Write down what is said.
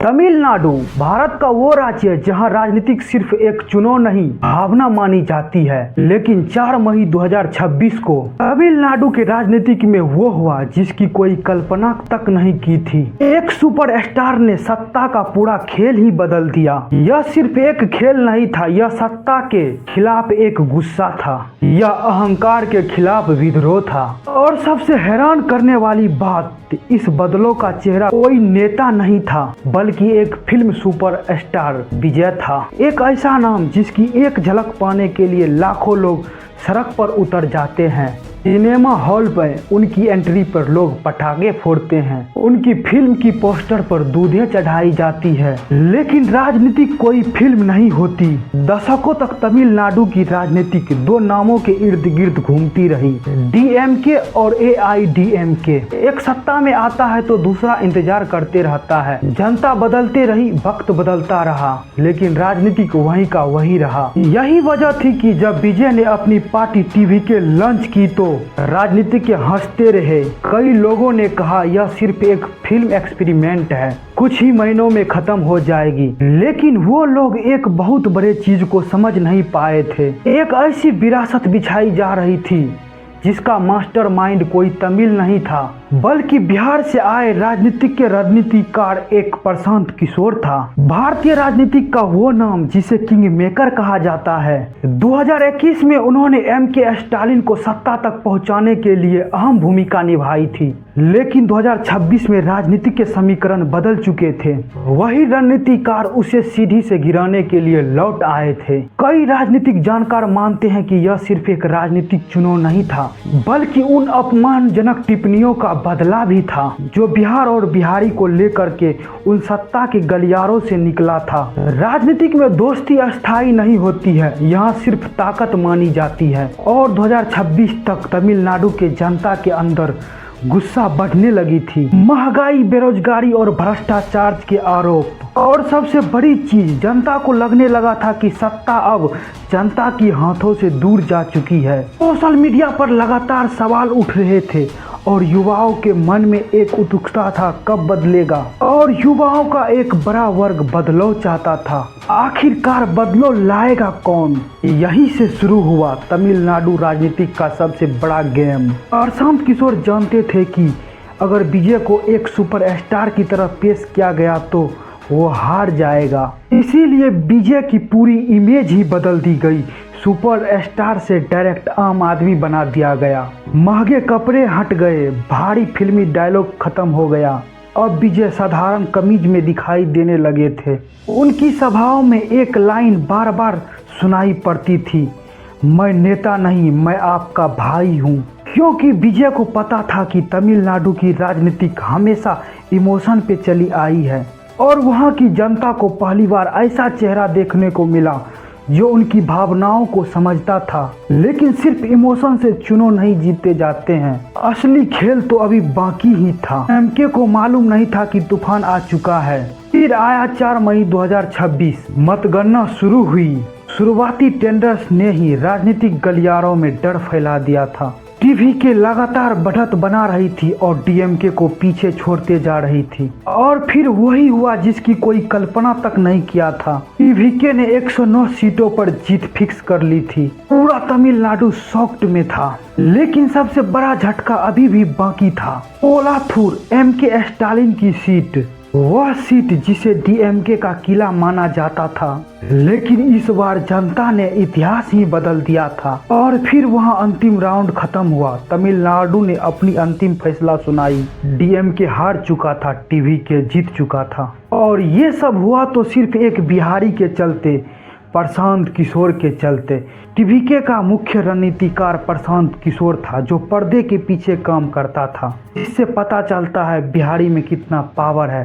तमिलनाडु भारत का वो राज्य है जहां राजनीतिक सिर्फ एक चुनाव नहीं भावना मानी जाती है। लेकिन 4 मई 2026 को तमिलनाडु के राजनीतिक में वो हुआ जिसकी कोई कल्पना तक नहीं की थी। एक सुपरस्टार ने सत्ता का पूरा खेल ही बदल दिया। यह सिर्फ एक खेल नहीं था, यह सत्ता के खिलाफ एक गुस्सा था, यह अहंकार के खिलाफ विद्रोह था। और सबसे हैरान करने वाली बात, इस बदलाव का चेहरा कोई नेता नहीं था बल्कि एक फिल्म सुपरस्टार विजय था। एक ऐसा नाम जिसकी एक झलक पाने के लिए लाखों लोग सड़क पर उतर जाते हैं। सिनेमा हॉल पर उनकी एंट्री पर लोग पटाखे फोड़ते हैं, उनकी फिल्म की पोस्टर पर दूधे चढ़ाई जाती है। लेकिन राजनीति कोई फिल्म नहीं होती। दशकों तक तमिलनाडु की राजनीतिक दो नामों के इर्द गिर्द घूमती रही, डीएमके और एआईडीएमके। एक सत्ता में आता है तो दूसरा इंतजार करते रहता है। जनता बदलते रही, वक्त बदलता रहा, लेकिन राजनीतिक वही का वही रहा। यही वजह थी कि जब विजय ने अपनी पार्टी टीवी के लॉन्च की तो राजनीतिक हंसते रहे। कई लोगों ने कहा यह सिर्फ एक फिल्म एक्सपेरिमेंट है, कुछ ही महीनों में खत्म हो जाएगी। लेकिन वो लोग एक बहुत बड़े चीज को समझ नहीं पाए थे। एक ऐसी विरासत बिछाई जा रही थी जिसका मास्टरमाइंड कोई तमिल नहीं था बल्कि बिहार से आए राजनीतिक के रणनीतिकार एक प्रशांत किशोर था। भारतीय राजनीतिक का वो नाम जिसे किंग मेकर कहा जाता है। 2021 में उन्होंने एमके स्टालिन को सत्ता तक पहुंचाने के लिए अहम भूमिका निभाई थी। लेकिन 2026 में राजनीतिक के समीकरण बदल चुके थे। वही रणनीतिकार उसे सीढ़ी से गिराने के लिए लौट आए थे। कई राजनीतिक जानकार मानते हैं कि यह सिर्फ एक राजनीतिक चुनाव नहीं था बल्कि उन अपमानजनक टिप्पणियों का बदला भी था जो बिहार और बिहारी को लेकर के उन सत्ता के गलियारों से निकला था। राजनीतिक में दोस्ती अस्थायी नहीं होती है, यहाँ सिर्फ ताकत मानी जाती है। और 2026 तक तमिलनाडु के जनता के अंदर गुस्सा बढ़ने लगी थी। महंगाई, बेरोजगारी और भ्रष्टाचार के आरोप, और सबसे बड़ी चीज, जनता को लगने लगा था कि सत्ता अब जनता की हाथों से दूर जा चुकी है। सोशल मीडिया पर लगातार सवाल उठ रहे थे और युवाओं के मन में एक उत्सुकता था कब बदलेगा। और युवाओं का एक बड़ा वर्ग बदलाव चाहता था। आखिरकार बदलाव लाएगा कौन? यहीं से शुरू हुआ तमिलनाडु राजनीतिक का सबसे बड़ा गेम। प्रशांत किशोर जानते थे कि अगर विजय को एक सुपरस्टार की तरह पेश किया गया तो वो हार जाएगा। इसीलिए विजय की पूरी इमेज ही बदल दी गई। सुपरस्टार से डायरेक्ट आम आदमी बना दिया गया। महंगे कपड़े हट गए, भारी फिल्मी डायलॉग खत्म हो गया। अब विजय साधारण कमीज में दिखाई देने लगे थे। उनकी सभाओं में एक लाइन बार बार सुनाई पड़ती थी, मैं नेता नहीं, मैं आपका भाई हूँ। क्योंकि विजय को पता था कि तमिलनाडु की राजनीतिक हमेशा इमोशन पे चली आई है और वहाँ की जनता को पहली बार ऐसा चेहरा देखने को मिला जो उनकी भावनाओं को समझता था। लेकिन सिर्फ इमोशन से चुनाव नहीं जीते जाते हैं, असली खेल तो अभी बाकी ही था। एमके को मालूम नहीं था कि तूफान आ चुका है। फिर आया 4 मई 2026, मतगणना शुरू हुई। शुरुआती टेंडर्स ने ही राजनीतिक गलियारों में डर फैला दिया था। टीवी के लगातार बढ़त बना रही थी और डीएमके को पीछे छोड़ते जा रही थी। और फिर वही हुआ जिसकी कोई कल्पना तक नहीं किया था। टीवीके ने 109 सीटों पर जीत फिक्स कर ली थी। पूरा तमिलनाडु शॉक्ड में था। लेकिन सबसे बड़ा झटका अभी भी बाकी था। कोलाथूर एमके स्टालिन की सीट, वह सीट जिसे डीएमके का किला माना जाता था। लेकिन इस बार जनता ने इतिहास ही बदल दिया था। और फिर वहां अंतिम राउंड खत्म हुआ। तमिलनाडु ने अपनी अंतिम फैसला सुनाई। डीएमके हार चुका था, टीवीके जीत चुका था। और ये सब हुआ तो सिर्फ एक बिहारी के चलते, प्रशांत किशोर के चलते। टीवीके का मुख्य रणनीतिकार प्रशांत किशोर था जो पर्दे के पीछे काम करता था। इससे पता चलता है बिहारी में कितना पावर है।